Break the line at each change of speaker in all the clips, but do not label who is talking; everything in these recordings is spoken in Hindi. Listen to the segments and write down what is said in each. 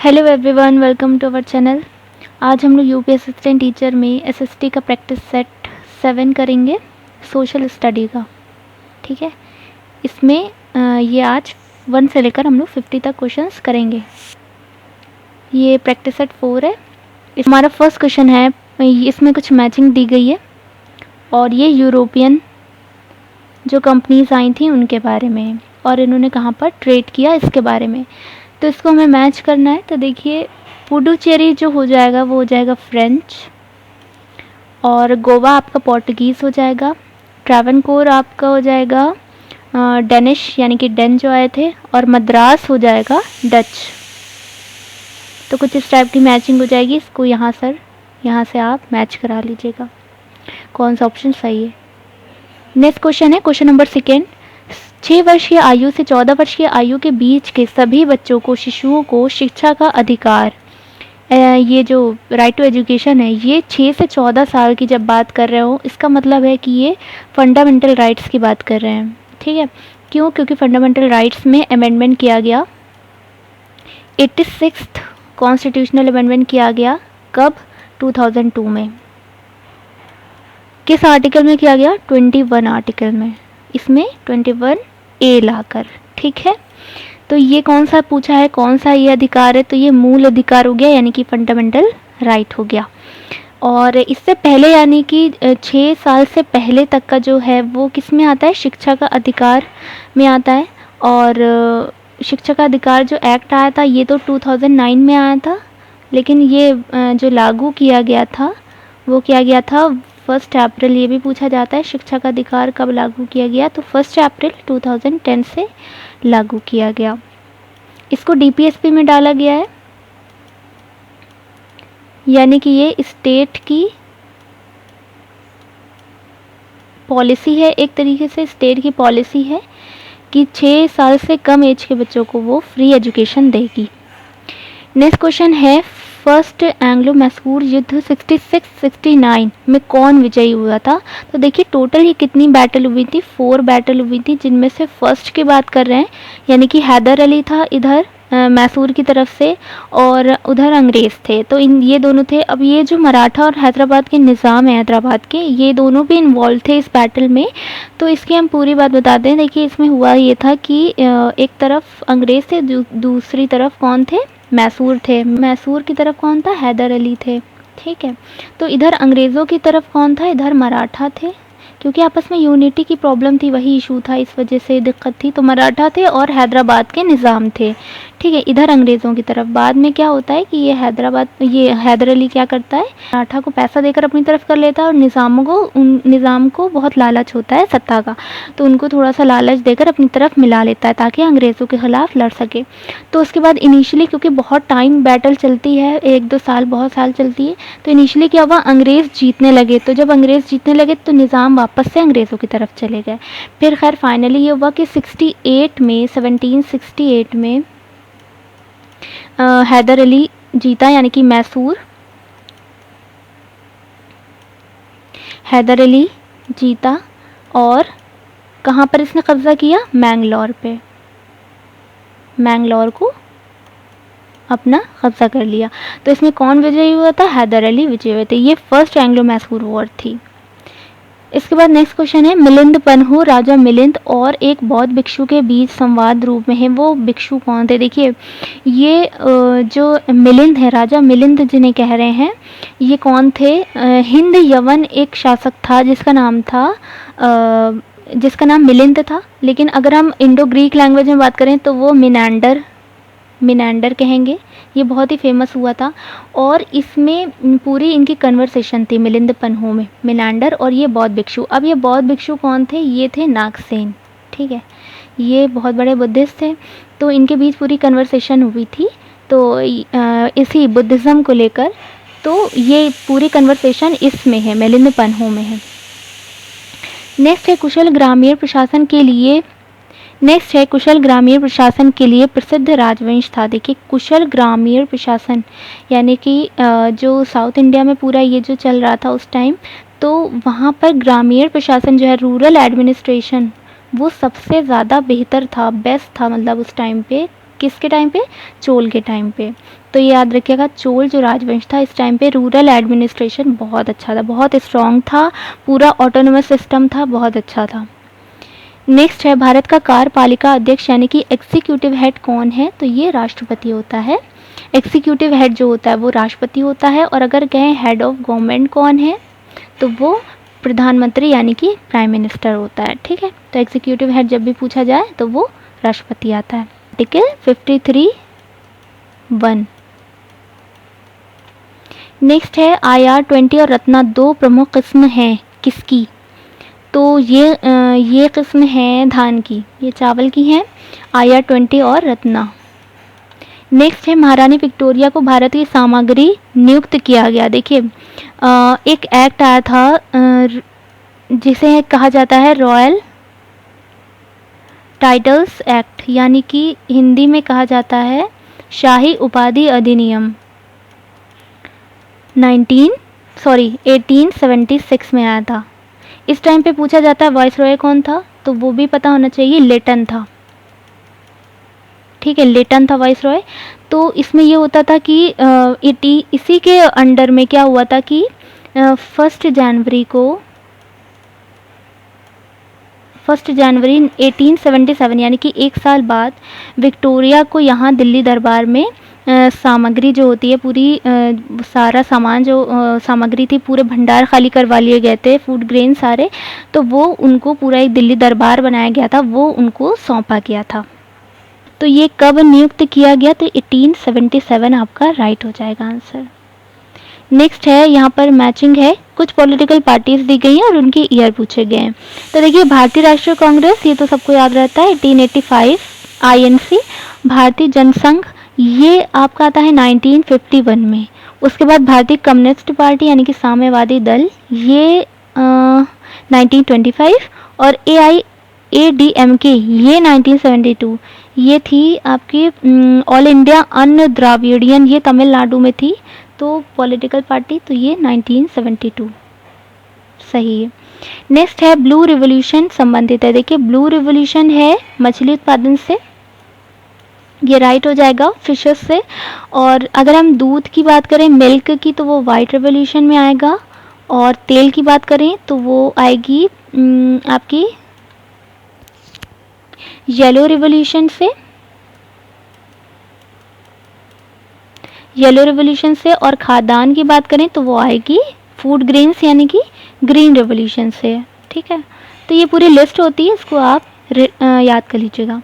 Hello everyone, welcome to our channel. आज हम लोग यूपी असिस्टेंट टीचर में एसएसटी का प्रैक्टिस सेट 7 करेंगे, सोशल स्टडी का। ठीक है, इसमें ये आज 1 से लेकर हम लोग 50 तक क्वेश्चंस करेंगे। ये प्रैक्टिस सेट 4 है। हमारा फर्स्ट क्वेश्चन है, इसमें कुछ मैचिंग दी गई है और ये यूरोपियन जो कंपनीज आई थी उनके बारे में और इन्होंने कहाँ पर ट्रेड किया इसके बारे में। तो इसको हमें मैच करना है। तो देखिए, पुडुचेरी जो हो जाएगा वो हो जाएगा फ्रेंच, और गोवा आपका पोर्टुगीज़ हो जाएगा। ट्रावनकोर आपका हो जाएगा डेनिश, यानी कि डेन जो आए थे, और मद्रास हो जाएगा डच। तो कुछ इस टाइप की मैचिंग हो जाएगी। इसको यहाँ से आप मैच करा लीजिएगा कौन सा ऑप्शन सही है। नेक्स्ट क्वेश्चन है, क्वेश्चन नंबर 2। 6 वर्ष की आयु से 14 वर्ष की आयु के बीच के सभी बच्चों को, शिशुओं को शिक्षा का अधिकार, ये जो राइट टू एजुकेशन है, ये 6 से 14 साल की जब बात कर रहे हो, इसका मतलब है कि ये फंडामेंटल राइट्स की बात कर रहे हैं। ठीक है, क्यों? क्योंकि फंडामेंटल राइट्स में अमेंडमेंट किया गया, 86th कॉन्स्टिट्यूशनल अमेंडमेंट किया गया। कब? 2002 में। किस आर्टिकल में किया गया? 21 आर्टिकल में। इसमें 21A लाकर। ठीक है, तो ये कौन सा पूछा है, कौन सा ये अधिकार है? तो ये मूल अधिकार हो गया, यानी कि फंडामेंटल राइट हो गया। और इससे पहले, यानी कि 6 साल से पहले तक का जो है वो किस में आता है? शिक्षा का अधिकार में आता है। और शिक्षा का अधिकार जो एक्ट आया था ये तो 2009 में आया था, लेकिन ये जो लागू किया गया था वो किया गया था 1 अप्रैल। ये भी पूछा जाता है शिक्षा का अधिकार कब लागू किया गया, तो 1 अप्रैल 2010 से लागू किया गया। इसको डीपीएसपी में डाला गया है, यानी कि ये स्टेट की पॉलिसी है, एक तरीके से स्टेट की पॉलिसी है कि 6 साल से कम एज के बच्चों को वो फ्री एजुकेशन देगी। नेक्स्ट क्वेश्चन है, फर्स्ट एंग्लो मैसूर युद्ध 66-69 में कौन विजयी हुआ था? तो देखिए, टोटल ही कितनी बैटल हुई थी? 4 बैटल हुई थी, जिनमें से फर्स्ट की बात कर रहे हैं, यानी कि हैदर अली था इधर मैसूर की तरफ से, और उधर अंग्रेज़ थे। तो ये दोनों थे। अब ये जो मराठा और हैदराबाद के निज़ाम है, हैदराबाद के, ये दोनों भी इन्वॉल्व थे इस बैटल में। तो इसकी हम पूरी बात बताते हैं। देखिए, इसमें हुआ ये था कि एक तरफ अंग्रेज़ थे, दूसरी तरफ कौन थे? मैसूर थे। मैसूर की तरफ कौन था? हैदर अली थे। ठीक है, तो इधर अंग्रेज़ों की तरफ कौन था? इधर मराठा थे, क्योंकि आपस में यूनिटी की प्रॉब्लम थी, वही इशू था, इस वजह से दिक्कत थी। तो मराठा थे और हैदराबाद के निज़ाम थे। ठीक है, इधर अंग्रेज़ों की तरफ। बाद में क्या होता है कि ये हैदर अली क्या करता है, मराठा को पैसा देकर अपनी तरफ कर लेता है, और निज़ाम को बहुत लालच होता है सत्ता का, तो उनको थोड़ा सा लालच देकर अपनी तरफ मिला लेता है ताकि अंग्रेज़ों के ख़िलाफ़ लड़ सके। तो उसके बाद इनिशियली, क्योंकि बहुत टाइम बैटल चलती है, 1-2 साल, बहुत साल चलती है, तो इनिशियली क्या हुआ, अंग्रेज़ जीतने लगे। तो जब अंग्रेज़ जीतने लगे तो निज़ाम वापस से अंग्रेज़ों की तरफ चले गए। फिर खैर फाइनली ये हुआ कि 1768 में हैदर अली जीता, यानी कि हैदर अली जीता, और कहाँ पर इसने कब्ज़ा किया? मैंगलोर पे। मैंगलोर को अपना कब्ज़ा कर लिया। तो इसमें कौन विजयी हुआ था? हैदर अली विजयी हुए थे। ये फर्स्ट एंग्लो मैसूर वॉर थी। इसके बाद नेक्स्ट क्वेश्चन है, मिलिंद पन्हु, राजा मिलिंद और एक बौद्ध भिक्षु के बीच संवाद रूप में है, वो भिक्षु कौन थे? देखिए, ये जो मिलिंद है, राजा मिलिंद जिन्हें कह रहे हैं, ये कौन थे? हिंद यवन एक शासक था जिसका नाम मिलिंद था। लेकिन अगर हम इंडो ग्रीक लैंग्वेज में बात करें तो वो मिनांडर कहेंगे। ये बहुत ही फेमस हुआ था, और इसमें पूरी इनकी कन्वर्सेशन थी मिलिंद पन्हु में, मिनांडर और ये बौद्ध भिक्षु। अब ये बौद्ध भिक्षु कौन थे? ये थे नागसेन। ठीक है, ये बहुत बड़े बुद्धिस्ट थे, तो इनके बीच पूरी कन्वर्सेशन हुई थी, तो इसी बुद्धिज़्म को लेकर। तो ये पूरी कन्वर्सेशन इसमें है, मिलिंद पन्हु में है। नेक्स्ट है, कुशल ग्रामीण प्रशासन के लिए प्रसिद्ध राजवंश था। देखिए, कुशल ग्रामीण प्रशासन, यानी कि जो साउथ इंडिया में पूरा ये जो चल रहा था उस टाइम, तो वहाँ पर ग्रामीण प्रशासन जो है, रूरल एडमिनिस्ट्रेशन, वो सबसे ज़्यादा बेहतर था, बेस्ट था, मतलब उस टाइम पे किसके टाइम पे? चोल के टाइम पे। तो ये याद रखिएगा, चोल जो राजवंश था इस टाइम पे रूरल एडमिनिस्ट्रेशन बहुत अच्छा था, बहुत स्ट्रॉन्ग था, पूरा ऑटोनोमस सिस्टम था, बहुत अच्छा था। नेक्स्ट है भारत का कार्यपालिका अध्यक्ष यानी कि एग्जीक्यूटिव हेड कौन है? तो ये राष्ट्रपति होता है। एग्जीक्यूटिव हेड जो होता है वो राष्ट्रपति होता है। और अगर कहें हेड ऑफ गवर्नमेंट कौन है, तो वो प्रधानमंत्री यानी कि प्राइम मिनिस्टर होता है। ठीक है, तो एग्जीक्यूटिव हेड जब भी पूछा जाए तो वो राष्ट्रपति आता है। आर्टिकल 53(1). नेक्स्ट है IR-20 और रत्ना दो प्रमुख किस्म हैं किसकी? तो ये किस्म है धान की, ये चावल की है, IR-20 और रत्ना। नेक्स्ट है महारानी विक्टोरिया को भारत की सामग्री नियुक्त किया गया। देखिए एक एक्ट आया था जिसे कहा जाता है रॉयल टाइटल्स एक्ट, यानी कि हिंदी में कहा जाता है शाही उपाधि अधिनियम। 1876 में आया था। इस टाइम पे पूछा जाता है वाइसरॉय कौन था, तो वो भी पता होना चाहिए, लेटन था। ठीक है, लेटन था वाइसरॉय। तो इसमें ये होता था कि इसी के अंडर में क्या हुआ था कि 1 जनवरी 1877 यानी कि एक साल बाद विक्टोरिया को यहाँ दिल्ली दरबार में सामग्री जो होती है पूरी सारा सामान जो सामग्री थी पूरे भंडार खाली करवा लिए गए थे, फूड ग्रेन सारे, तो वो उनको पूरा एक दिल्ली दरबार बनाया गया था, वो उनको सौंपा गया था। तो ये कब नियुक्त किया गया? तो 1877 आपका राइट हो जाएगा आंसर। नेक्स्ट है, यहाँ पर मैचिंग है, कुछ पॉलिटिकल पार्टीज दी गई हैं और उनके ईयर पूछे गए हैं। तो देखिए भारतीय राष्ट्रीय कांग्रेस, ये तो सबको याद रहता है 1885, INC, भारतीय जनसंघ ये आपका आता है 1951 में। उसके बाद भारतीय कम्युनिस्ट पार्टी यानी कि साम्यवादी दल ये 1925 और AIADMK ये 1972 ये थी आपकी ऑल इंडिया अन्न द्राविडियन, ये तमिलनाडु में थी, तो पॉलिटिकल पार्टी, तो ये 1972 सही है। नेक्स्ट है ब्लू रिवॉल्यूशन संबंधित है। देखिए ब्लू रिवॉल्यूशन है मछली उत्पादन से, ये राइट हो जाएगा, फिशेस से। और अगर हम दूध की बात करें मिल्क की, तो वो वाइट रिवॉल्यूशन में आएगा। और तेल की बात करें तो वो आएगी आपकी येलो रिवॉल्यूशन से, येलो रिवॉल्यूशन से। और खाद्यान्न की बात करें तो वो आएगी फूड ग्रेन्स यानी कि ग्रीन रिवॉल्यूशन से। ठीक है, तो ये पूरी लिस्ट होती है, इसको आप याद कर लीजिएगा।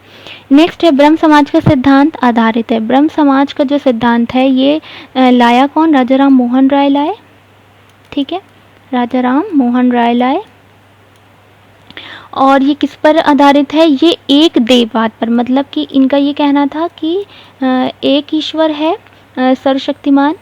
नेक्स्ट है ब्रह्म समाज का सिद्धांत आधारित है। ब्रह्म समाज का जो सिद्धांत है ये लाया कौन? राजा राम मोहन राय लाए। ठीक है, राजा राम मोहन राय लाए। और ये किस पर आधारित है? ये एक देववाद पर, मतलब कि इनका ये कहना था कि एक ईश्वर है सर्वशक्तिमान,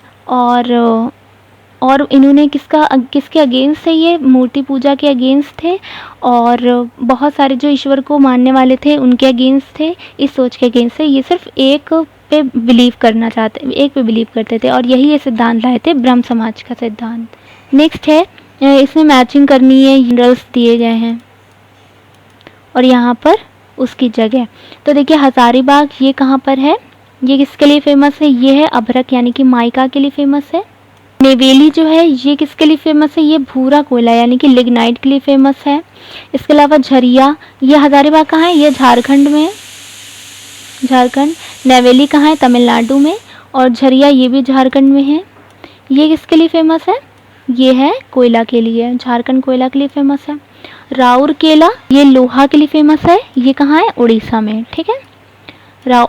और इन्होंने किसके अगेंस्ट है? ये मूर्ति पूजा के अगेंस्ट थे, और बहुत सारे जो ईश्वर को मानने वाले थे उनके अगेंस्ट थे, इस सोच के अगेंस्ट थे। ये सिर्फ एक पे बिलीव करना चाहते, एक पे बिलीव करते थे, और यही ये सिद्धांत लाए थे, ब्रह्म समाज का सिद्धांत। नेक्स्ट है, इसमें मैचिंग करनी है, जनरल्स दिए गए हैं और यहाँ पर उसकी जगह। तो देखिए हजारीबाग ये कहाँ पर है? ये किसके लिए फेमस है? ये है अभ्रक यानी कि माइका के लिए फेमस है। नेवेली जो है ये किसके लिए फेमस है? ये भूरा कोयला यानी कि लिग्नाइट के लिए फेमस है। इसके अलावा झरिया, ये हजारीबाग कहाँ है? ये झारखंड में है, झारखंड। नेवेली कहाँ है? तमिलनाडु में। और झरिया ये भी झारखंड में है। ये किसके लिए फेमस है? ये है कोयला के लिए, झारखंड कोयला के लिए फेमस है। राउरकेला ये लोहा के लिए फेमस है, ये कहाँ है? उड़ीसा में। ठीक है,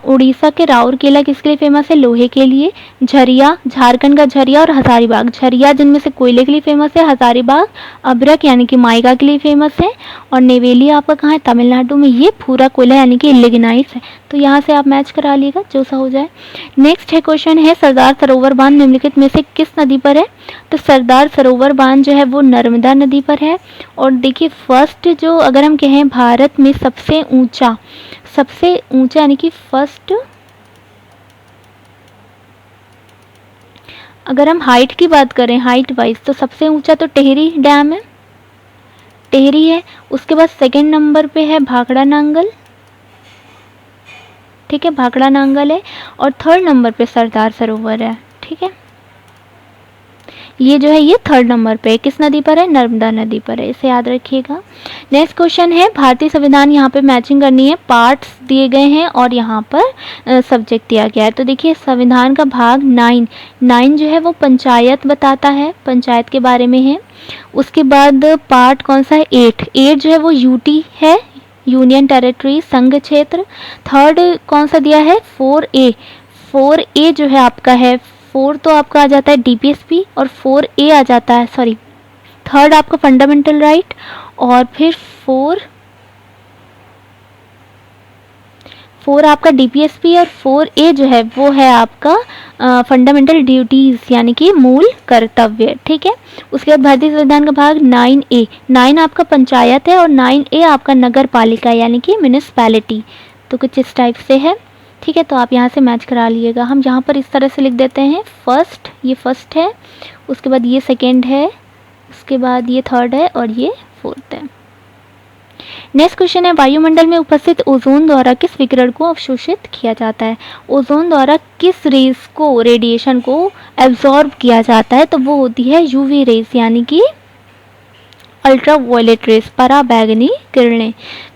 उड़ीसा के राउरकेला किसके लिए फेमस है? लोहे के लिए। झरिया झारखंड का झरिया, और हजारीबाग, झरिया जिनमें से कोयले के लिए फेमस है, हजारीबाग अभ्रक यानी कि माइका के लिए फेमस है, और नेवेली आपका कहाँ है? तमिलनाडु में, ये पूरा कोयला यानी कि लिग्नाइट है। तो यहाँ से आप मैच करा लीजिएगा जो सा हो जाए। नेक्स्ट है क्वेश्चन है सरदार सरोवर बांध निम्नलिखित में से किस नदी पर है? तो सरदार सरोवर बांध जो है वो नर्मदा नदी पर है। और देखिए फर्स्ट जो अगर हम कहें भारत में सबसे ऊंचा यानी कि फर्स्ट, अगर हम हाइट की बात करें हाइट वाइज, तो सबसे ऊंचा तो टेहरी डैम है, टेहरी है। उसके बाद सेकंड नंबर पे है भाखड़ा नांगल, ठीक है, भाखड़ा नांगल है, और थर्ड नंबर पे सरदार सरोवर है। ठीक है, ये जो है ये थर्ड नंबर पे किस नदी पर है, नर्मदा नदी पर है, इसे याद रखिएगा। नेक्स्ट क्वेश्चन है भारतीय संविधान, यहाँ पे मैचिंग करनी है, पार्ट्स दिए गए हैं और यहाँ पर सब्जेक्ट दिया गया है। तो देखिए संविधान का भाग 9 जो है वो पंचायत बताता है, पंचायत के बारे में है। उसके बाद पार्ट कौन सा है, 8 जो है वो यूटी है, यूनियन टेरिटरी, संघ क्षेत्र। थर्ड कौन सा दिया है, 4A जो है आपका है, 4 तो आपका आ जाता है डीपीएसपी और 4A आ जाता है, सॉरी थर्ड आपका फंडामेंटल राइट, और फिर 4 आपका डीपीएसपी और 4A जो है वो है आपका फंडामेंटल ड्यूटीज यानी कि मूल कर्तव्य। ठीक है, उसके बाद भारतीय संविधान का भाग 9 आपका पंचायत है और 9A आपका नगर पालिका यानी कि म्यूनिसपैलिटी। तो कुछ इस टाइप से है। ठीक है, तो आप यहाँ से मैच करा लिएगा। हम यहाँ पर इस तरह से लिख देते हैं, फर्स्ट, ये फर्स्ट है, उसके बाद ये सेकेंड है, उसके बाद ये थर्ड है और ये फोर्थ है। नेक्स्ट क्वेश्चन है वायुमंडल में उपस्थित ओजोन द्वारा किस विकिरण को अवशोषित किया जाता है। ओजोन द्वारा किस रेज को, रेडिएशन को एब्जॉर्ब किया जाता है, तो वो होती है यूवी रेज यानी कि अल्ट्रा वायलेट रेज, पराबैंगनी किरणें।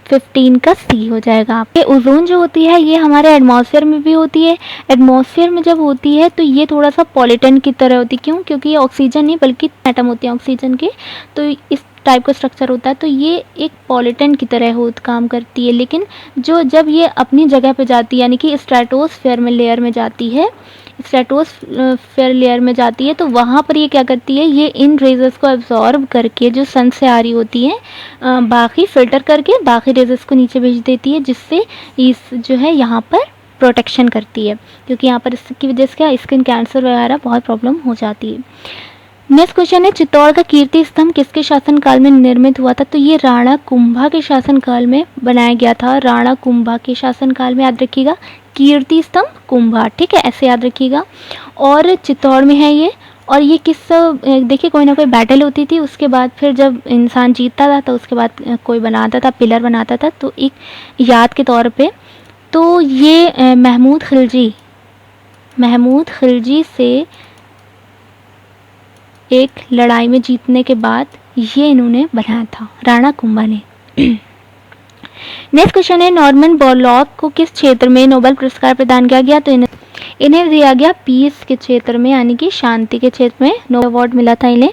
15 का सी हो जाएगा। ये ओजोन जो होती है ये हमारे एटमॉस्फेयर में भी होती है। एटमॉस्फेयर में जब होती है तो ये थोड़ा सा पॉलिटन की तरह होती है। क्यों? क्योंकि ये ऑक्सीजन नहीं बल्कि एटम होते हैं ऑक्सीजन के, तो इस टाइप का स्ट्रक्चर होता है, तो ये एक पॉलिटन की तरह काम करती है। लेकिन जब ये अपनी जगह पे जाती है यानी कि स्ट्रेटोस्फेयर में लेयर में जाती है, स्ट्रेटोस्फेयर लेयर में जाती है, तो वहाँ पर ये क्या करती है, ये इन रेजेस को एब्जॉर्ब करके जो सन से आ रही होती है बाकी फिल्टर करके बाकी रेजेस को नीचे भेज देती है, जिससे इस जो है यहाँ पर प्रोटेक्शन करती है। क्योंकि यहाँ पर इसकी वजह से क्या स्किन कैंसर वगैरह बहुत प्रॉब्लम हो जाती है। नेक्स्ट क्वेश्चन है चित्तौड़ का कीर्ति स्तंभ किसके शासनकाल में निर्मित हुआ था। तो ये राणा कुंभा के शासनकाल में बनाया गया था। राणा कुंभा के शासनकाल में, याद रखिएगा, कीर्ति स्तंभ कुंभा। ठीक है, ऐसे याद रखिएगा। और चित्तौड़ में है ये। और ये किस, देखिए कोई ना कोई बैटल होती थी, उसके बाद फिर जब इंसान जीतता था तो उसके बाद कोई बनाता था, पिलर बनाता था, तो एक याद के तौर पर। तो ये महमूद खिलजी से एक लड़ाई में जीतने के बाद ये इन्होंने बनाया था, राणा कुंभा ने। नेक्स्ट क्वेश्चन है नॉर्मन बोरलॉग को किस क्षेत्र में नोबेल पुरस्कार प्रदान किया गया। तो इन्हें दिया गया पीस के क्षेत्र में यानी कि शांति के क्षेत्र में नोबेल अवार्ड मिला था इन्हें।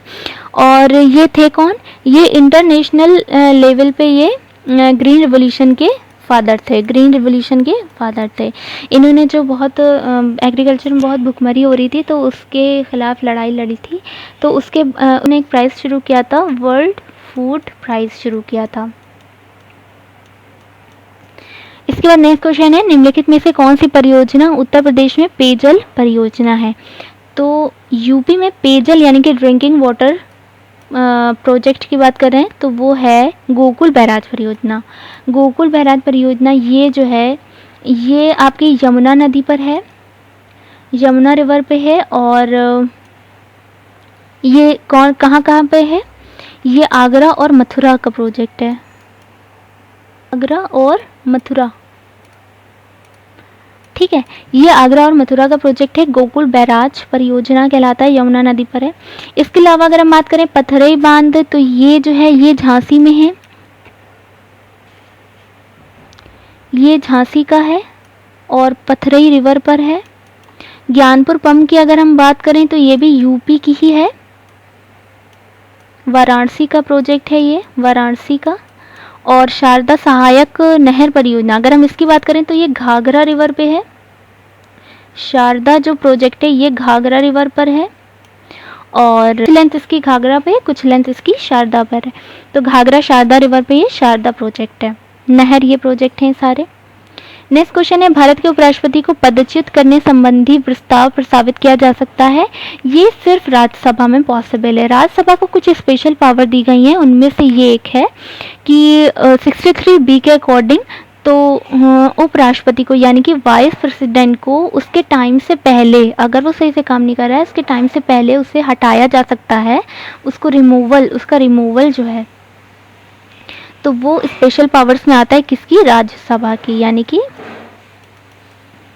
और ये थे कौन, ये इंटरनेशनल लेवल पे ये ग्रीन रिवॉल्यूशन के फादर थे। इन्होंने जो बहुत एग्रीकल्चर में बहुत भुखमरी हो रही थी तो उसके खिलाफ लड़ाई लड़ी थी, तो उसके उन्होंने एक प्राइज़ शुरू किया था, वर्ल्ड फूड प्राइज़ शुरू किया था। इसके बाद नेक्स्ट क्वेश्चन है निम्नलिखित में से कौन सी परियोजना उत्तर प्रदेश में पेयजल परियोजना है। तो यूपी में पेयजल यानी कि ड्रिंकिंग वाटर प्रोजेक्ट की बात कर रहे हैं तो वो है गोकुल बैराज परियोजना। गोकुल बैराज परियोजना ये जो है ये आपकी यमुना नदी पर है, यमुना रिवर पे है। और ये कहाँ पे है, ये आगरा और मथुरा का प्रोजेक्ट है, आगरा और मथुरा। ठीक है, ये आगरा और मथुरा का प्रोजेक्ट है, गोकुल बैराज परियोजना कहलाता है, यमुना नदी पर है। इसके अलावा अगर हम बात करें पथरई बांध तो ये जो है ये झांसी में है, ये झांसी का है और पथरई रिवर पर है। ज्ञानपुर पंप की अगर हम बात करें तो ये भी यूपी की ही है, वाराणसी का प्रोजेक्ट है ये, वाराणसी का। और शारदा सहायक नहर परियोजना अगर हम इसकी बात करें तो ये घाघरा रिवर पे है। शारदा जो प्रोजेक्ट है ये घाघरा रिवर पर है और लेंथ इसकी घाघरा पे, कुछ लेंथ इसकी शारदा पर है। तो घाघरा शारदा रिवर पे ये शारदा प्रोजेक्ट है, नहर ये प्रोजेक्ट हैं सारे। नेक्स्ट क्वेश्चन है भारत के उपराष्ट्रपति को पदच्युत करने संबंधी प्रस्ताव प्रस्तावित किया जा सकता है, ये सिर्फ राज्यसभा में पॉसिबल है। राज्यसभा को कुछ स्पेशल पावर दी गई हैं, उनमें से ये एक है कि 63B के अकॉर्डिंग तो उपराष्ट्रपति को यानी कि वाइस प्रेसिडेंट को उसके टाइम से पहले, अगर वो सही से काम नहीं कर रहा है उसके टाइम से पहले उसे हटाया जा सकता है, उसको उसका रिमूवल जो है तो वो स्पेशल पावर्स में आता है किसकी, राज्यसभा की, यानी कि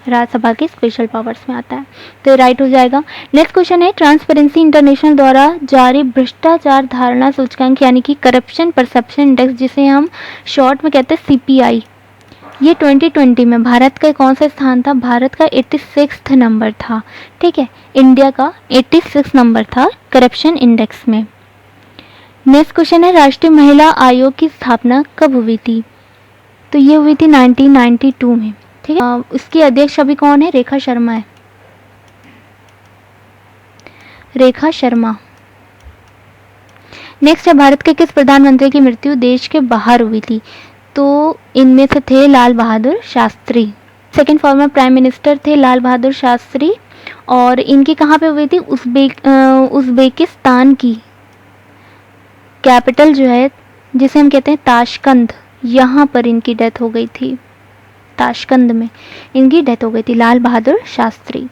राज्यसभा के स्पेशल पावर्स में आता है, तो ये राइट हो जाएगा। नेक्स्ट क्वेश्चन है, ट्रांसपेरेंसी इंटरनेशनल द्वारा जारी भ्रष्टाचार धारणा सूचकांक यानी कि करप्शन परसेप्शन इंडेक्स, जिसे हम शॉर्ट में कहते हैं CPI, ये 2020 में भारत का कौन सा स्थान था? भारत का 86 नंबर था। ठीक है, इंडिया का 86 नंबर था करप्शन इंडेक्स में। नेक्स्ट क्वेश्चन है, राष्ट्रीय महिला आयोग की स्थापना कब हुई थी? तो ये हुई थी 1992 में। ठीक है, उसकी अध्यक्ष अभी कौन है? रेखा शर्मा है, रेखा शर्मा। नेक्स्ट है, भारत के किस प्रधानमंत्री की मृत्यु देश के बाहर हुई थी? तो इनमें से थे Lal Bahadur Shastri. Second former prime minister थे लाल बहादुर शास्त्री, और इनकी कहाँ पे हुई थी? उज़्बेकिस्तान की कैपिटल जो है, जिसे हम कहते हैं ताशकंद, यहाँ पर इनकी डेथ हो गई थी। ताशकंद में इनकी डेथ हो गई थी, लाल बहादुर शास्त्री।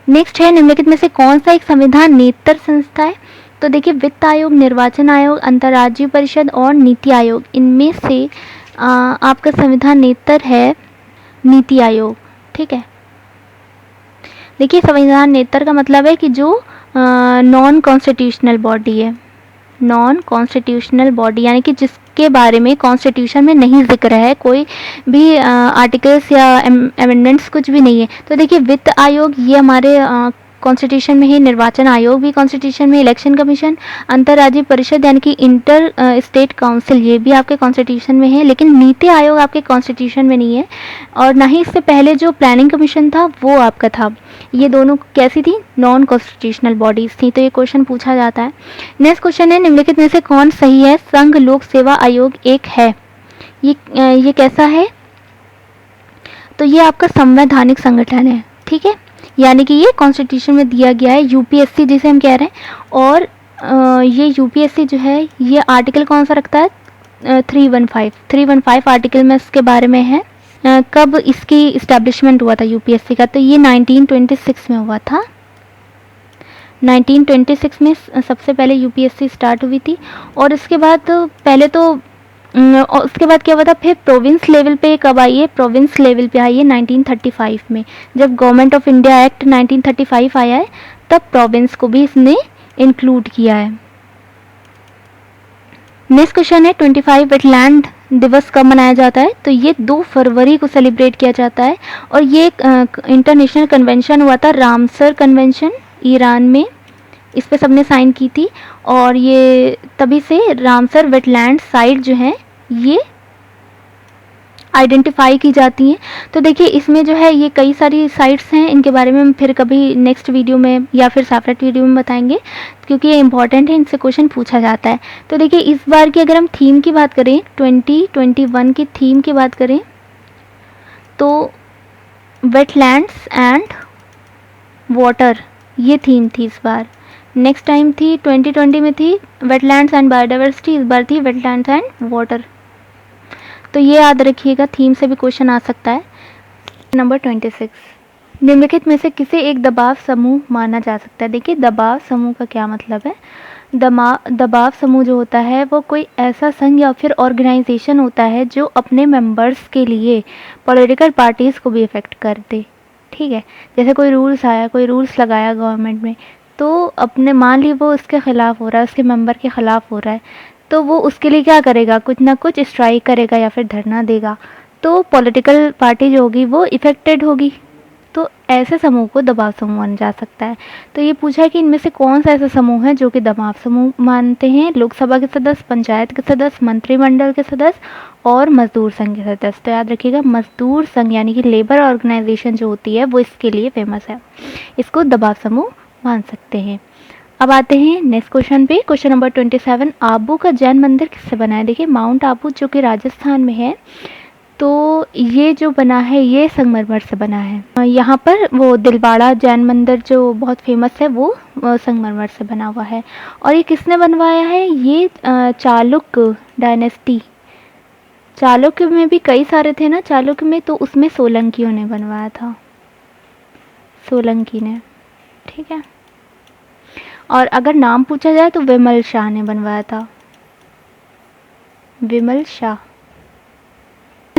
नेक्स्ट है, निम्नलिखित में से कौन सा एक संविधानेतर संस्था है? तो देखिए, वित्त आयोग, निर्वाचन आयोग, अंतर्राज्यीय परिषद और नीति आयोग, इनमें से आपका संविधानेतर है नीति आयोग। ठीक है, देखिए संविधानेतर का मतलब है कि जो नॉन कॉन्स्टिट्यूशनल बॉडी है, नॉन कॉन्स्टिट्यूशनल बॉडी यानी कि जिसके बारे में कॉन्स्टिट्यूशन में नहीं जिक्र है, कोई भी आर्टिकल्स या अमेंडमेंट्स कुछ भी नहीं है। तो देखिए, वित्त आयोग ये हमारे कॉन्स्टिट्यूशन में है, निर्वाचन आयोग भी कॉन्स्टिट्यूशन में, इलेक्शन कमीशन, अंतर्राज्यीय परिषद यानी कि इंटर स्टेट काउंसिल ये भी आपके कॉन्स्टिट्यूशन में है, लेकिन नीति आयोग आपके कॉन्स्टिट्यूशन में नहीं है, और ना ही इससे पहले जो प्लानिंग कमीशन था वो आपका था। ये दोनों कैसी थी? नॉन कॉन्स्टिट्यूशनल बॉडीज थी, तो ये क्वेश्चन पूछा जाता है। नेक्स्ट क्वेश्चन है, निम्नलिखित में से कौन सही है? संघ लोक सेवा आयोग एक है, ये कैसा है? तो ये आपका संवैधानिक संगठन है। ठीक है, यानी कि ये कॉन्स्टिट्यूशन में दिया गया है, यूपीएससी जिसे हम कह रहे हैं। और ये यूपीएससी जो है, ये आर्टिकल कौन सा रखता है? 315 आर्टिकल में इसके बारे में है। कब इसकी इस्टेब्लिशमेंट हुआ था यूपीएससी का? तो ये 1926 में हुआ था। 1926 में सबसे पहले यूपीएससी स्टार्ट हुई थी, और इसके बाद पहले तो और उसके बाद क्या हुआ था? फिर प्रोविंस लेवल पे कब आई है? प्रोविंस लेवल पे आई है 1935 में, जब गवर्नमेंट ऑफ इंडिया एक्ट 1935 आया है, तब प्रोविंस को भी इसने इंक्लूड किया है। नेक्स्ट क्वेश्चन है, 25 वेटलैंड दिवस कब मनाया जाता है? तो ये 2 फरवरी को सेलिब्रेट किया जाता है, और ये इंटरनेशनल कन्वेंशन हुआ था, रामसर कन्वेंशन, ईरान में। इस पे सबने साइन की थी, और ये तभी से रामसर वेटलैंड साइट जो है ये आइडेंटिफाई की जाती हैं। तो देखिए, इसमें जो है ये कई सारी साइट्स हैं, इनके बारे में हम फिर कभी नेक्स्ट वीडियो में या फिर सेपरेट वीडियो में बताएंगे, क्योंकि ये इंपॉर्टेंट है, इनसे क्वेश्चन पूछा जाता है। तो देखिए, इस बार की अगर हम थीम की बात करें, 2021 की थीम की बात करें, तो वेटलैंड्स एंड वाटर ये थीम थी इस बार। नेक्स्ट टाइम थी 2020 में थी वेटलैंड्स एंड बायोडाइवर्सिटी, इस बार थी वेटलैंड्स एंड वाटर। तो ये याद रखिएगा, थीम से भी क्वेश्चन आ सकता है। नंबर 26, निम्नलिखित में से किसे एक दबाव समूह माना जा सकता है? देखिए, दबाव समूह का क्या मतलब है? दबाव समूह जो होता है वो कोई ऐसा संघ या फिर ऑर्गेनाइजेशन होता है जो अपने मेंबर्स के लिए पॉलिटिकल पार्टीज़ को भी इफ़ेक्ट कर दे। ठीक है, जैसे कोई रूल्स आया, कोई रूल्स लगाया गवर्नमेंट में, तो अपने मान ली वो उसके ख़िलाफ़ हो रहा है, उसके मेंबर के ख़िलाफ़ हो रहा है, तो वो उसके लिए क्या करेगा? कुछ ना कुछ स्ट्राइक करेगा या फिर धरना देगा, तो पॉलिटिकल पार्टी जो होगी वो इफ़ेक्टेड होगी। तो ऐसे समूह को दबाव समूह माना जा सकता है। तो ये पूछा है कि इनमें से कौन सा ऐसा समूह है जो कि दबाव समूह मानते हैं? लोकसभा के सदस्य, पंचायत के सदस्य, मंत्रिमंडल के सदस्य और मजदूर संघ के सदस्य। तो याद रखिएगा, मजदूर संघ यानी कि लेबर ऑर्गेनाइजेशन जो होती है वो इसके लिए फेमस है, इसको दबाव समूह मान सकते हैं। अब आते हैं नेक्स्ट क्वेश्चन पे, क्वेश्चन नंबर 27, आबू का जैन मंदिर किससे बना है? देखिए, माउंट आबू जो कि राजस्थान में है, तो ये जो बना है ये संगमरमर से बना है। यहाँ पर वो दिलवाड़ा जैन मंदिर जो बहुत फेमस है वो संगमरमर से बना हुआ है। और ये किसने बनवाया है? ये चालुक्य डायनेस्टी, चालुक्य में भी कई सारे थे ना चालुक्य में, तो उसमें सोलंकियों ने बनवाया था, सोलंकी ने। ठीक है, और अगर नाम पूछा जाए तो विमल शाह ने बनवाया था, विमल शाह।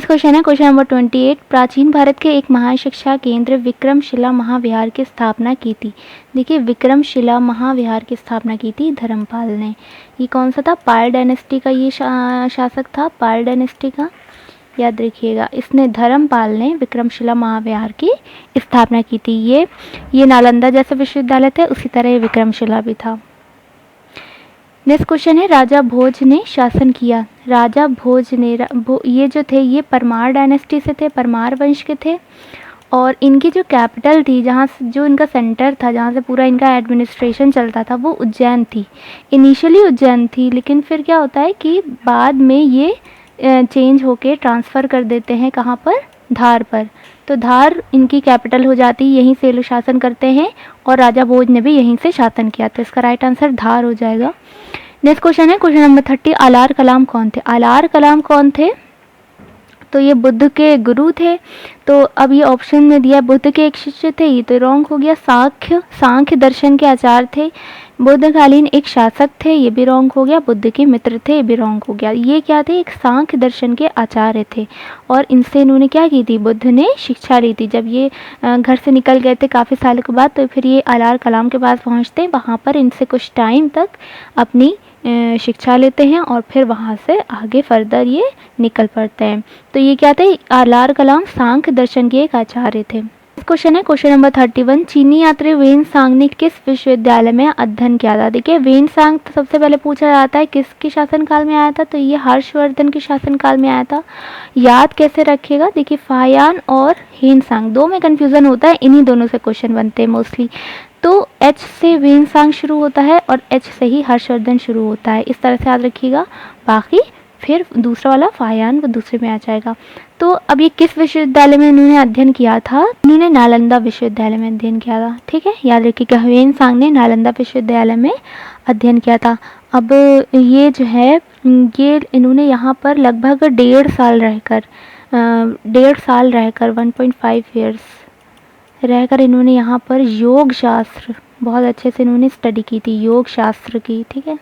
नेक्स्ट क्वेश्चन है क्वेश्चन नंबर 28। प्राचीन भारत के एक महान शिक्षा केंद्र विक्रमशिला महाविहार की स्थापना की थी। देखिए विक्रमशिला महाविहार की स्थापना की थी धर्मपाल ने। ये कौन सा था? पाल डायनेस्टी का ये शासक था, पाल डायनेस्टी का, याद रखिएगा। इसने धर्मपाल ने विक्रमशिला महाविहार की स्थापना की थी। ये नालंदा जैसे विश्वविद्यालय थे, उसी तरह ये विक्रमशिला भी था। नेक्स्ट क्वेश्चन है राजा भोज ने शासन किया। राजा भोज ने ये जो थे ये परमार डायनेस्टी से थे, परमार वंश के थे। और इनकी जो कैपिटल थी, जहाँ जो इनका सेंटर था, जहाँ से पूरा इनका एडमिनिस्ट्रेशन चलता था, वो उज्जैन थी। इनिशियली उज्जैन थी, लेकिन फिर क्या होता है कि बाद में ये चेंज होके ट्रांसफ़र कर देते हैं कहाँ पर? धार पर। तो धार इनकी कैपिटल हो जाती, यहीं से लोग शासन करते हैं और राजा भोज ने भी यहीं से शासन किया। तो इसका राइट आंसर धार हो जाएगा। नेक्स्ट क्वेश्चन है क्वेश्चन नंबर 30। आलार कलाम कौन थे? आलार कलाम कौन थे? तो ये बुद्ध के गुरु थे। तो अब ये ऑप्शन में दिया बुद्ध के एक शिष्य थे, ये तो रॉन्ग हो गया। सांख्य दर्शन के आचार्य थे। बुद्धकालीन एक शासक थे, ये भी रॉन्ग हो गया। बुद्ध के मित्र थे, ये भी रॉन्ग हो गया। ये क्या थे? एक सांख्य दर्शन के आचार्य थे और इनसे इन्होंने क्या की थी? बुद्ध ने शिक्षा ली थी। जब ये घर से निकल गए थे काफ़ी सालों के बाद, तो फिर ये आलार कलाम के पास पहुँचते, वहाँ पर इनसे कुछ टाइम तक अपनी शिक्षा लेते हैं और फिर वहाँ से आगे फर्दर ये निकल पड़ते हैं। तो ये क्या थे? आलार कलाम सांख्य दर्शन के एक आचार्य थे। क्वेश्चन है क्वेश्चन नंबर 31। चीनी यात्री वेन सांग ने किस विश्वविद्यालय में अध्ययन किया था? देखिए वेन सांग तो सबसे पहले पूछा जाता है किसके शासनकाल में आया था, तो ये हर्षवर्धन के शासनकाल में आया था। याद कैसे रखिएगा? देखिए फायान और हेन सांग, दो में कन्फ्यूज़न होता है, इन्हीं दोनों से क्वेश्चन बनते हैं मोस्टली। तो एच से वेन सांग शुरू होता है और एच से ही हर्षवर्धन शुरू होता है, इस तरह से याद रखिएगा। बाकी फिर दूसरा वाला फायान वो दूसरे में आ जाएगा। तो अब ये किस विश्वविद्यालय में इन्होंने अध्ययन किया था? इन्होंने नालंदा विश्वविद्यालय में अध्ययन किया था। ठीक है, याद रखिएगा वेन सांग ने नालंदा विश्वविद्यालय में अध्ययन किया था। अब ये जो है ये इन्होंने यहाँ पर लगभग 1.5 साल रहकर 1.5 ईयर्स रहकर इन्होंने यहाँ पर योग शास्त्र बहुत अच्छे से इन्होंने स्टडी की थी, योग शास्त्र की। ठीक है,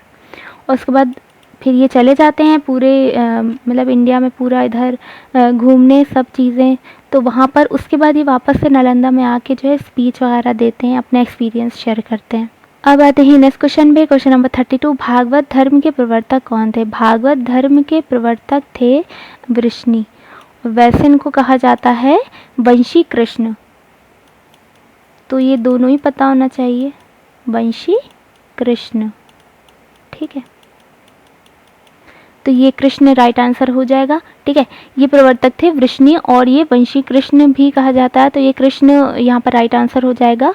और उसके बाद फिर ये चले जाते हैं पूरे मतलब इंडिया में पूरा इधर घूमने सब चीज़ें। तो वहाँ पर उसके बाद ये वापस से नालंदा में आके जो है स्पीच वगैरह देते हैं, अपना एक्सपीरियंस शेयर करते हैं। अब आते हैं नेक्स्ट क्वेश्चन पे, क्वेश्चन नंबर 32। भागवत धर्म के प्रवर्तक कौन थे? भागवत धर्म के प्रवर्तक थे वृष्णि। वैसे इनको कहा जाता है वंशी कृष्ण। तो ये दोनों ही पता होना चाहिए, वंशी कृष्ण। ठीक है, तो ये कृष्ण राइट आंसर हो जाएगा। ठीक है, ये प्रवर्तक थे वृष्णि और ये वंशी कृष्ण भी कहा जाता है, तो ये कृष्ण यहाँ पर राइट आंसर हो जाएगा।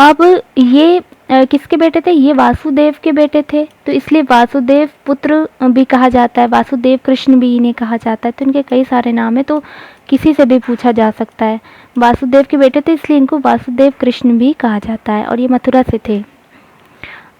अब ये किसके बेटे थे? ये वासुदेव के बेटे थे, तो इसलिए वासुदेव पुत्र भी कहा जाता है, वासुदेव कृष्ण भी इन्हें कहा जाता है। तो इनके कई सारे नाम है, तो किसी से भी पूछा जा सकता है। वासुदेव के बेटे थे इसलिए इनको वासुदेव कृष्ण भी कहा जाता है और ये मथुरा से थे।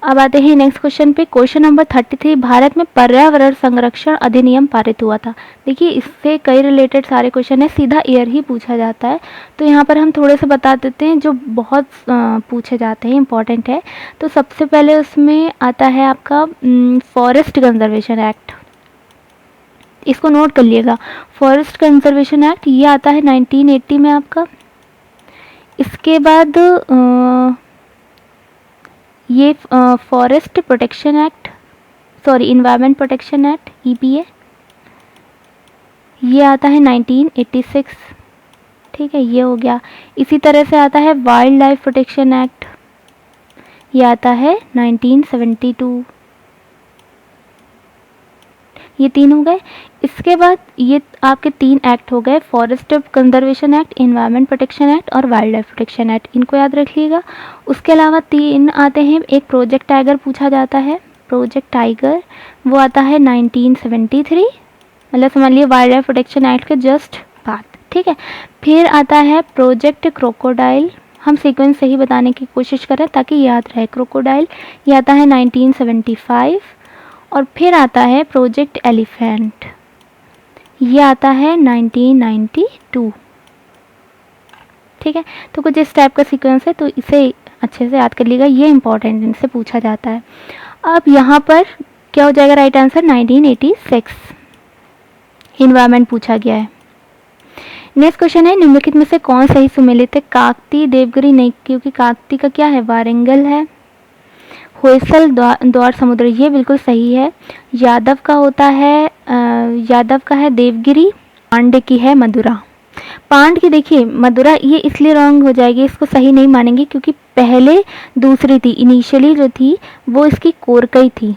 अब आते हैं नेक्स्ट क्वेश्चन पे, क्वेश्चन नंबर 33। भारत में पर्यावरण संरक्षण अधिनियम पारित हुआ था। देखिए इससे कई रिलेटेड सारे क्वेश्चन है, सीधा ईयर ही पूछा जाता है, तो यहाँ पर हम थोड़े से बता देते हैं जो बहुत पूछे जाते हैं, इंपॉर्टेंट है। तो सबसे पहले उसमें आता है आपका फॉरेस्ट कंजर्वेशन एक्ट, इसको नोट कर लिएगा। फॉरेस्ट कंजर्वेशन एक्ट ये आता है 1980 में आपका। इसके बाद ये forest protection act, sorry environment protection act EPA, ये आता है 1986। ठीक है, ये हो गया। इसी तरह से आता है वाइल्ड लाइफ प्रोटेक्शन एक्ट, ये आता है 1972। ये 3 हो गए। इसके बाद ये आपके 3 एक्ट हो गए, forest conservation act, environment protection act और वाइल्ड लाइफ प्रोटेक्शन एक्ट, इनको याद रखिएगा। उसके अलावा 3 आते हैं, एक प्रोजेक्ट टाइगर पूछा जाता है, प्रोजेक्ट टाइगर वो आता है 1973, मतलब समझ लिए वाइल्ड लाइफ प्रोटेक्शन एक्ट के जस्ट बाद। ठीक है, फिर आता है प्रोजेक्ट क्रोकोडाइल, हम सीक्वेंस से ही बताने की कोशिश करें ताकि याद रहे। क्रोकोडाइल ये आता है 1975, और फिर आता है प्रोजेक्ट एलिफेंट, ये आता है 1992। ठीक है, तो कुछ इस टाइप का सीक्वेंस है, तो इसे अच्छे से याद कर लीजिएगा, ये इंपॉर्टेंट इनसे पूछा जाता है। अब यहाँ पर क्या हो जाएगा राइट आंसर? 1986 इन्वायरमेंट पूछा गया है। नेक्स्ट क्वेश्चन है, निम्नलिखित में से कौन सही सुमेलित है? काकती, देवगिरी नहीं, क्योंकि काकती का क्या है, वारंगल है। होयसल, द्वार समुद्र, ये बिल्कुल सही है। यादव का होता है यादव का है देवगिरी। पांड्य की है मदुरा। पांड की देखिए मदुरा, ये इसलिए रॉन्ग हो जाएगी, इसको सही नहीं मानेंगे क्योंकि पहले दूसरी थी, इनिशियली जो थी वो इसकी कोरकई थी।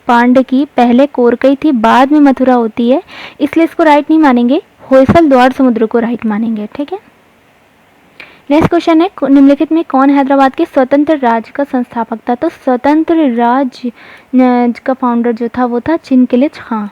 पांड की पहले कोरकई थी, बाद में मथुरा होती है, इसलिए इसको राइट नहीं मानेंगे। होयसल, द्वार समुद्र को राइट मानेंगे। ठीक है। नेक्स्ट क्वेश्चन है, निम्नलिखित में कौन हैदराबाद के स्वतंत्र राज्य का संस्थापक था? तो स्वतंत्र राज्य का फाउंडर जो था वो था चिनकिलिच खां।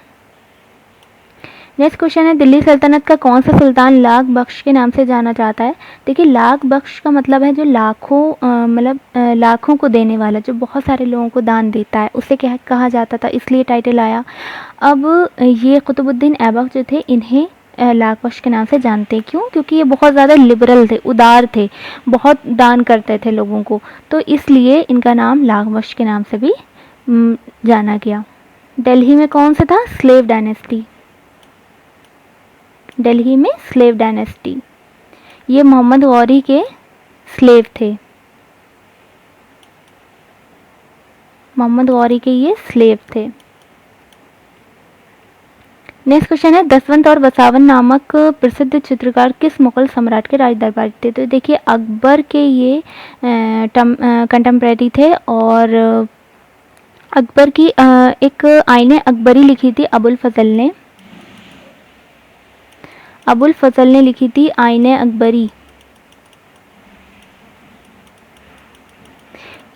नेक्स्ट क्वेश्चन है, दिल्ली सल्तनत का कौन सा सुल्तान लाख बख्श के नाम से जाना जाता है? देखिए लाख बख्श का मतलब है जो लाखों मतलब लाखों को देने वाला, जो बहुत सारे लोगों को दान देता है, उसे क्या कहा जाता था, इसलिए टाइटल आया। अब ये कुतुबुद्दीन ऐबक जो थे, इन्हें लाख बख्श के नाम से जानते हैं। क्यों? क्योंकि ये बहुत ज़्यादा लिबरल थे, उदार थे, बहुत दान करते थे लोगों को, तो इसलिए इनका नाम लाख बख्श के नाम से भी जाना गया। दिल्ली में कौन सा था? Slave dynasty. दिल्ली में स्लेव डायनेस्टी, ये मोहम्मद गौरी के स्लेव थे। मोहम्मद गौरी के ये स्लेव थे। नेक्स्ट क्वेश्चन है, दसवंत और बसावन नामक प्रसिद्ध चित्रकार किस मुगल सम्राट के राज दरबारी थे? तो देखिए अकबर के ये कंटेम्प्रेरी थे, और अकबर की एक आईने अकबरी लिखी थी अबुल फजल ने। अबुल फजल ने लिखी थी आईने अकबरी।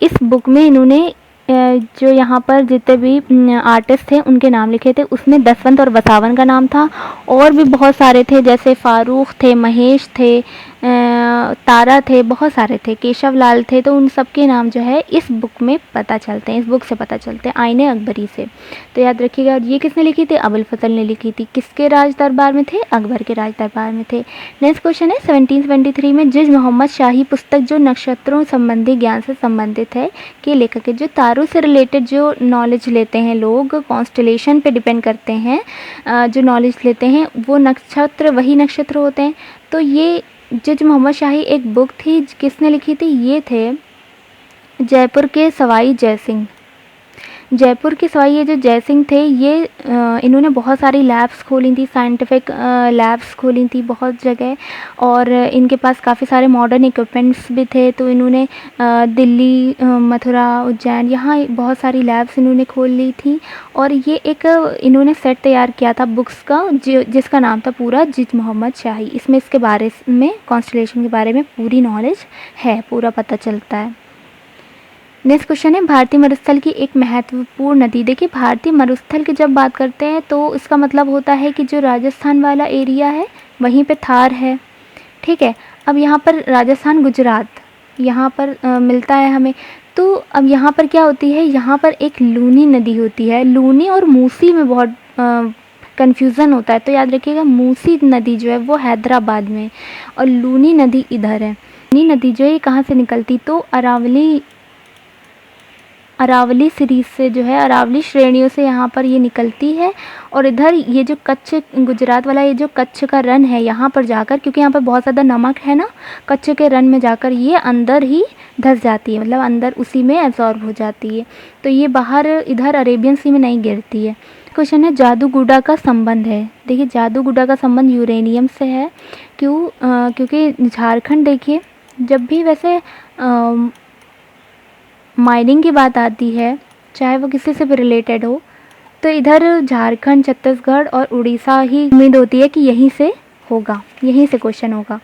इस बुक में इन्होंने जो यहाँ पर जितने भी आर्टिस्ट थे उनके नाम लिखे थे, उसमें दसवंत और बसावन का नाम था, और भी बहुत सारे थे, जैसे फारूक थे, महेश थे, तारा थे, बहुत सारे थे, केशव लाल थे, तो उन सब के नाम जो है इस बुक में पता चलते हैं, इस बुक से पता चलते हैं, आईने अकबरी से। तो याद रखिएगा। ये किसने लिखी थी? अबुल फजल ने लिखी थी। किसके राज दरबार में थे? अकबर के राज दरबार में थे। नेक्स्ट क्वेश्चन है, 1773 में जिज मोहम्मद शाही पुस्तक जो नक्षत्रों संबंधी ज्ञान से संबंधित है, के लेखक है? जो तारों से रिलेटेड जो नॉलेज लेते हैं लोग, कॉन्स्टलेशन पे डिपेंड करते हैं, जो नॉलेज लेते हैं वो नक्षत्र, वही नक्षत्र होते हैं। तो ये जिज मोहम्मद शाही एक बुक थी, किसने लिखी थी? ये थे जयपुर के सवाई जयसिंह। जयपुर के सवाई ये जो जयसिंह थे, ये इन्होंने बहुत सारी लैब्स खोली थी, साइंटिफिक लैब्स खोली थी बहुत जगह, और इनके पास काफ़ी सारे मॉडर्न इक्विपमेंट्स भी थे। तो इन्होंने दिल्ली, मथुरा, उज्जैन, यहाँ बहुत सारी लैब्स इन्होंने खोल ली थी, और ये एक इन्होंने सेट तैयार किया था बुक्स का, जिसका नाम था पूरा जिज मोहम्मद शाही। इसमें इसके बारे में, कॉन्स्टलेशन के बारे में पूरी नॉलेज है, पूरा पता चलता है। नेक्स्ट क्वेश्चन है, भारतीय मरुस्थल की एक महत्वपूर्ण नदी। देखिए भारतीय मरुस्थल की जब बात करते हैं तो इसका मतलब होता है कि जो राजस्थान वाला एरिया है वहीं पे थार है। ठीक है। अब यहाँ पर राजस्थान, गुजरात यहाँ पर मिलता है हमें। तो अब यहाँ पर क्या होती है, यहाँ पर एक लूनी नदी होती है। लूनी और मूसी में बहुत कन्फ्यूज़न होता है, तो याद रखिएगा मूसी नदी जो है वो हैदराबाद में, और लूनी नदी इधर है। लूनी नदी जो है ये कहाँ से निकलती? तो अरावली सीरीज़ से जो है, अरावली श्रेणियों से यहाँ पर ये निकलती है, और इधर ये जो कच्छ, गुजरात वाला ये जो कच्छ का रन है, यहाँ पर जाकर, क्योंकि यहाँ पर बहुत ज़्यादा नमक है ना, कच्छ के रन में जाकर ये अंदर ही धंस जाती है, मतलब अंदर उसी में एब्जॉर्ब हो जाती है। तो ये बाहर इधर अरेबियन सी में नहीं गिरती है। क्वेश्चन है, जादूगुडा का संबंध है। देखिए जादूगुडा का संबंध यूरेनियम से है। क्यों? क्योंकि झारखंड, देखिए जब भी वैसे माइनिंग की बात आती है, चाहे वो किसी से भी रिलेटेड हो, तो इधर झारखंड, छत्तीसगढ़ और उड़ीसा ही उम्मीद होती है कि यहीं से होगा, यहीं से क्वेश्चन होगा।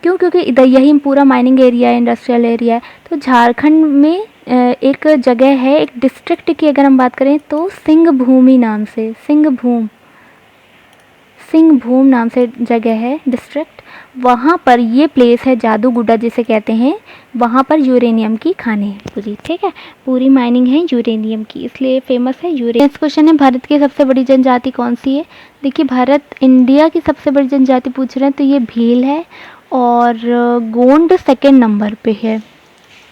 क्यों? क्योंकि इधर यही पूरा माइनिंग एरिया है, इंडस्ट्रियल एरिया है। तो झारखंड में एक जगह है, एक डिस्ट्रिक्ट की अगर हम बात करें तो सिंहभूमि नाम से, सिंहभूम नाम से जगह है, डिस्ट्रिक्ट। वहाँ पर ये प्लेस है जादूगुडा जिसे कहते हैं, वहाँ पर यूरेनियम की खानें हैं पूरी। ठीक है, पूरी माइनिंग है यूरेनियम की, इसलिए फेमस है यूरेनियम। नेक्स्ट क्वेश्चन है, भारत की सबसे बड़ी जनजाति कौन सी है? देखिए भारत, इंडिया की सबसे बड़ी जनजाति पूछ रहे हैं तो ये भील है, और गोंड सेकेंड नंबर पे है।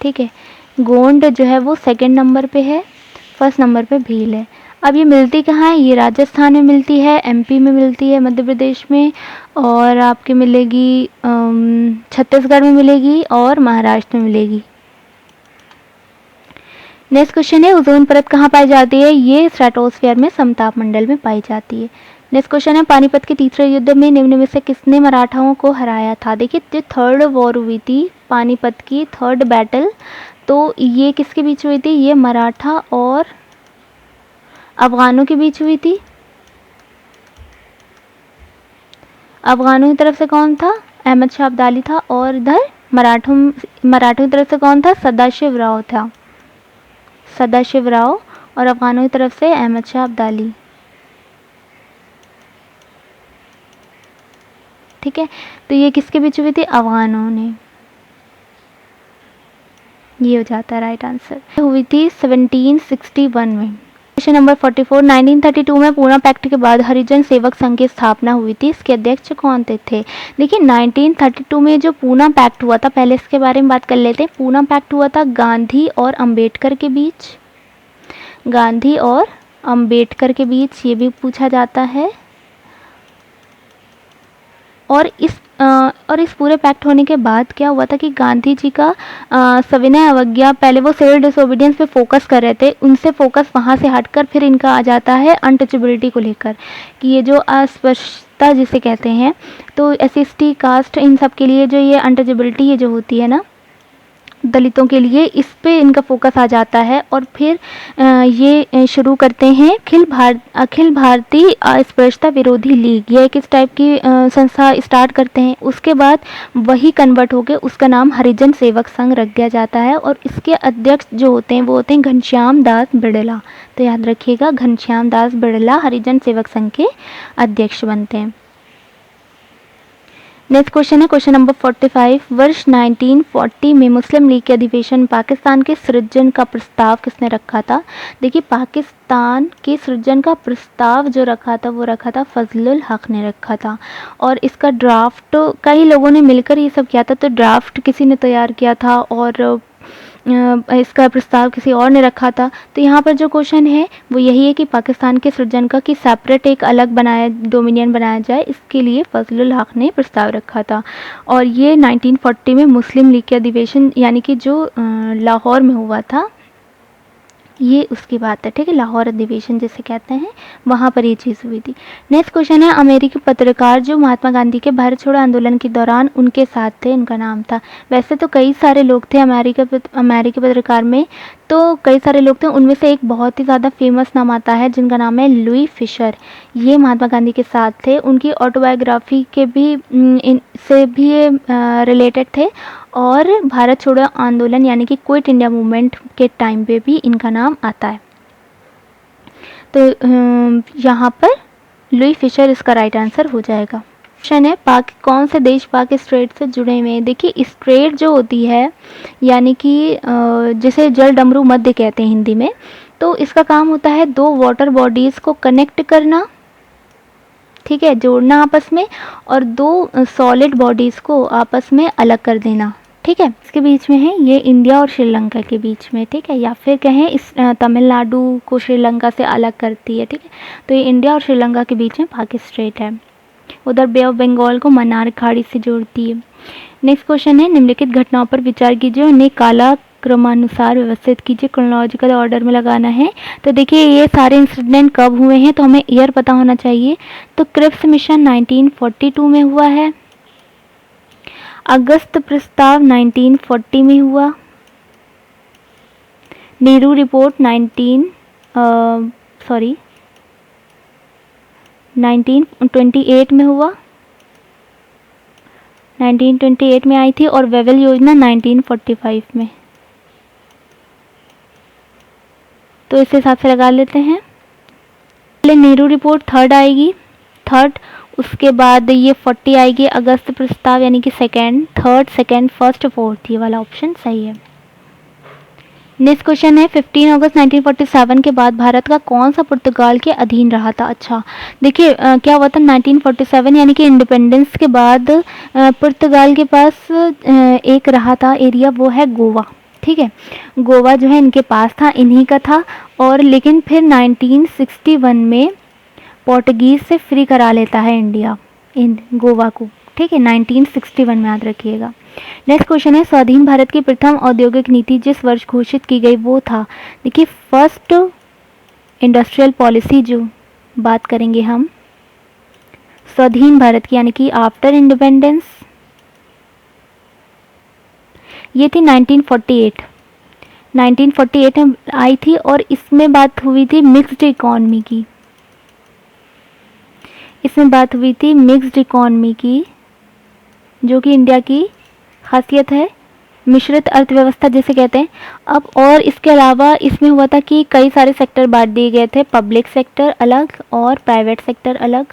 ठीक है, गोंड जो है वो सेकेंड नंबर पे है, फर्स्ट नंबर पे भील है। अब ये मिलती कहाँ है? ये राजस्थान में मिलती है, एमपी में मिलती है, मध्य प्रदेश में, और आपके मिलेगी छत्तीसगढ़ में मिलेगी और महाराष्ट्र में मिलेगी। नेक्स्ट क्वेश्चन है ओजोन परत कहाँ पाई जाती है? ये स्ट्रेटोस्फीयर में समताप मंडल में पाई जाती है। नेक्स्ट क्वेश्चन है पानीपत के तीसरे युद्ध में निम्न में से किसने मराठाओं को हराया था? देखिए, जो थर्ड वॉर हुई थी पानीपत की, थर्ड बैटल, तो ये किसके बीच हुई थी? ये मराठा और अफगानों के बीच हुई थी। अफगानों की तरफ से कौन था? अहमद शाह अब्दाली था, और इधर मराठों की तरफ से कौन था? सदाशिव राव था, सदाशिव राव, और अफगानों की तरफ से अहमद शाह अब्दाली। ठीक है, तो ये किसके बीच हुई थी? अफगानों ने। ये हो जाता है राइट आंसर। हुई थी 1761 में। क्वेश्चन नंबर 44, 1932 में पूना पैक्ट के बाद हरिजन सेवक संघ की स्थापना हुई थी, इसके अध्यक्ष कौन थे? देखिए, 1932 में जो पूना पैक्ट हुआ था, पहले इसके बारे में बात कर लेते हैं। पूना पैक्ट हुआ था गांधी और अंबेडकर के बीच, गांधी और अंबेडकर के बीच, ये भी पूछा जाता है। और इस पूरे पैक्ट होने के बाद क्या हुआ था कि गांधी जी का सविनय अवज्ञा, पहले वो सिविल डिसोबीडियंस पे फोकस कर रहे थे, उनसे फोकस वहाँ से हटकर फिर इनका आ जाता है अनटचेबिलिटी को लेकर, कि ये जो अस्पृश्यता जिसे कहते हैं, तो एससी कास्ट इन सब के लिए जो ये अनटचेबिलिटी ये जो होती है ना दलितों के लिए, इस पे इनका फोकस आ जाता है। और फिर ये शुरू करते हैं अखिल भारतीय अस्पृश्यता विरोधी लीग, ये किस टाइप की संस्था स्टार्ट करते हैं। उसके बाद वही कन्वर्ट होकर उसका नाम हरिजन सेवक संघ रख दिया जाता है, और इसके अध्यक्ष जो होते हैं वो होते हैं घनश्याम दास बिड़ला। तो याद रखिएगा, घनश्याम दास बिड़ला हरिजन सेवक संघ के अध्यक्ष बनते हैं। नेक्स्ट क्वेश्चन है क्वेश्चन नंबर 45, वर्ष 1940 में मुस्लिम लीग के अधिवेशन पाकिस्तान के सृजन का प्रस्ताव किसने रखा था? देखिए, पाकिस्तान के सृजन का प्रस्ताव जो रखा था वो रखा था फजलुल हक ने रखा था, और इसका ड्राफ्ट कई लोगों ने मिलकर ये सब किया था। तो ड्राफ्ट किसी ने तैयार किया था और इसका प्रस्ताव किसी और ने रखा था। तो यहाँ पर जो क्वेश्चन है वो यही है कि पाकिस्तान के सृजन का कि सेपरेट एक अलग डोमिनियन बनाया जाए, इसके लिए फजलुल हक ने प्रस्ताव रखा था। और ये 1940 में मुस्लिम लीग के अधिवेशन यानी कि जो लाहौर में हुआ था, ये उसकी बात है। ठीक है, लाहौर अधिवेशन जिसे कहते हैं, वहाँ पर ये चीज़ हुई थी। नेक्स्ट क्वेश्चन है अमेरिकी पत्रकार जो महात्मा गांधी के भारत छोड़ो आंदोलन के दौरान उनके साथ थे, उनका नाम था। वैसे तो कई सारे लोग थे अमेरिकी पत्रकार में, तो कई सारे लोग थे, उनमें से एक बहुत ही ज़्यादा फेमस नाम आता है जिनका नाम है लुई फिशर। ये महात्मा गांधी के साथ थे, उनकी ऑटोबायोग्राफी के भी इनसे भी ये रिलेटेड थे, और भारत छोड़ो आंदोलन यानी कि क्विट इंडिया मूवमेंट के टाइम पे भी इनका नाम आता है। तो यहाँ पर लुई फिशर इसका राइट आंसर हो जाएगा। क्वेश्चन है कौन से देश पाक स्ट्रेट से जुड़े हुए हैं? देखिए, स्ट्रेट जो होती है यानी कि जिसे जल डमरू मध्य कहते हैं हिंदी में, तो इसका काम होता है दो वाटर बॉडीज़ को कनेक्ट करना, ठीक है, जोड़ना आपस में, और दो सॉलिड बॉडीज़ को आपस में अलग कर देना। ठीक है, इसके बीच में है ये इंडिया और श्रीलंका के बीच में। ठीक है, या फिर कहें इस तमिलनाडु को श्रीलंका से अलग करती है। ठीक है, तो ये इंडिया और श्रीलंका के बीच में पाक स्ट्रेट है। उधर बे ऑफ बंगाल को मन्नार खाड़ी से जोड़ती है। नेक्स्ट क्वेश्चन है निम्नलिखित घटनाओं पर विचार कीजिए, उन्हें काला क्रमानुसार व्यवस्थित कीजिए, क्रोनोलॉजिकल ऑर्डर में लगाना है। तो देखिए, ये सारे इंसिडेंट कब हुए हैं, तो हमें ईयर पता होना चाहिए। तो क्रिप्स मिशन 1942 में हुआ है, अगस्त प्रस्ताव 1940 में हुआ, नेहरू रिपोर्ट 1928 में हुआ, 1928 में आई थी, और वेवेल योजना 1945 में। तो इस हिसाब से लगा लेते हैं। पहले नेहरू रिपोर्ट थर्ड आएगी, उसके बाद ये 40 आएगी, अगस्त प्रस्ताव यानी कि सेकंड, फर्स्ट, फोर्थ, ये वाला ऑप्शन सही है। नेक्स्ट क्वेश्चन है 15 अगस्त 1947 के बाद भारत का कौन सा पुर्तगाल के अधीन रहा था? अच्छा, देखिए क्या हुआ था 1947 यानी कि इंडिपेंडेंस के बाद पुर्तगाल के पास एक रहा था एरिया, वो है गोवा। ठीक है। गोवा जो है इनके पास था, इन्हीं का था, और लेकिन फिर 1961 में पोर्टुगीज़ से फ्री करा लेता है इंडिया इन गोवा को, ठीक है, 1961 में, याद रखिएगा। नेक्स्ट क्वेश्चन है, स्वाधीन भारत की प्रथम औद्योगिक नीति जिस वर्ष घोषित की गई वो था, देखिए फर्स्ट इंडस्ट्रियल पॉलिसी जो बात करेंगे हम स्वाधीन भारत की, यानी कि आफ्टर इंडिपेंडेंस, ये थी 1948 में आई थी, और इसमें बात हुई थी मिक्स्ड इकॉनमी की, इसमें बात हुई थी मिक्स्ड इकॉनमी की, जो कि इंडिया की खासियत है, मिश्रित अर्थव्यवस्था जिसे कहते हैं। अब और इसके अलावा इसमें हुआ था कि कई सारे सेक्टर बांट दिए गए थे, पब्लिक सेक्टर अलग और प्राइवेट सेक्टर अलग,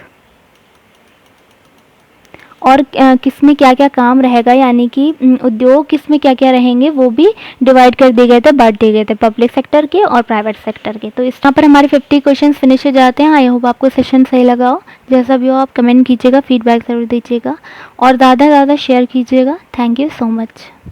और किसमें क्या क्या काम रहेगा, यानी कि उद्योग किसमें क्या क्या रहेंगे वो भी डिवाइड कर दिए गए थे, बांट दिए गए थे, पब्लिक सेक्टर के और प्राइवेट सेक्टर के। तो इस यहाँ पर हमारे 50 क्वेश्चंस फिनिश हो जाते हैं। आई होप आपको सेशन सही लगा हो। जैसा भी हो आप कमेंट कीजिएगा, फीडबैक ज़रूर दीजिएगा और ज़्यादा से ज़्यादा शेयर कीजिएगा। Thank you so much.